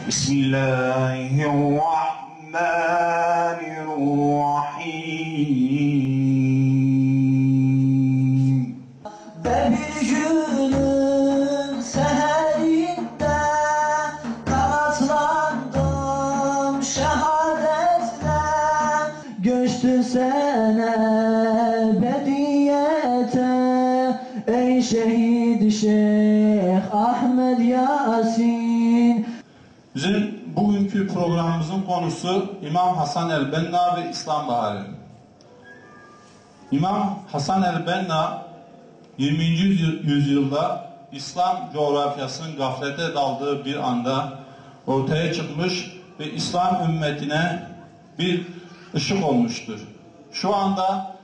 Bismillahirrahmanirrahim. Ve bir günün seherinde kanatlandım şehadetle, göçtü sen ebediyete ey şehit Şeyh Ahmed Yasin. Bizim bugünkü programımızın konusu İmam Hasan el-Benna ve İslam Baharı. İmam Hasan el-Benna 20. yüzyılda İslam coğrafyasının gaflete daldığı bir anda ortaya çıkmış ve İslam ümmetine bir ışık olmuştur. Şu anda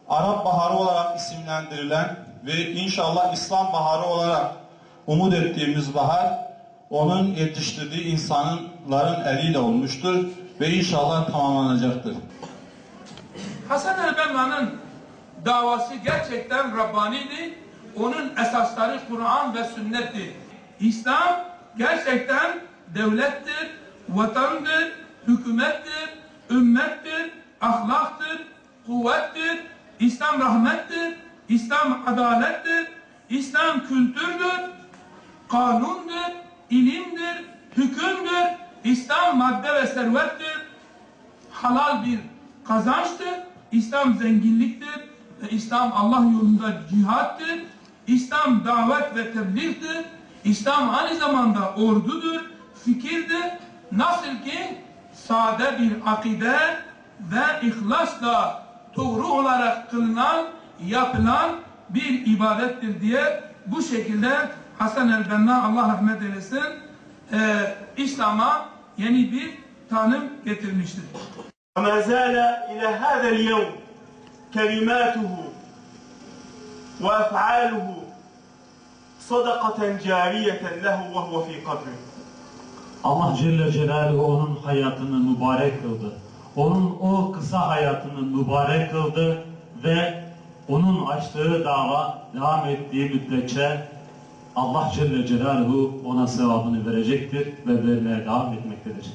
Arap Baharı olarak isimlendirilen ve inşallah İslam Baharı olarak umut ettiğimiz bahar, onun yetiştirdiği insanların eliyle olmuştur ve inşallah tamamlanacaktır. Hasan el-Benna'nın davası gerçekten Rabbani'di. Onun esasları Kur'an ve sünnettir. İslam gerçekten devlettir, vatandır, hükümettir, ümmettir, ahlaktır, kuvvettir. İslam rahmettir, İslam adalettir, İslam kültürdür, kanundur, ilimdir, hükümdür. İslam madde ve servettir, halal bir kazançtır. İslam zenginliktir ve İslam Allah yolunda cihattır. İslam davet ve tebliğdir. İslam aynı zamanda ordudur, fikirdir. Nasıl ki sade bir akide ve ihlasla doğru olarak kılınan, yapılan bir ibadettir diye bu şekilde Hasan el-Benna, Allah rahmet eylesin, İslam'a yeni bir tanım getirmiştir. وما زال إلى هذا اليوم كلماته وأفعاله صدقة جارية له وهو في قبره. Allah Celle Celaluhu onun hayatını mübarek kıldı. Onun o kısa hayatını mübarek kıldı ve onun açtığı dava devam ettiği müddetçe Allah Celle Celaluhu ona sevabını verecektir ve vermeye devam etmektedir.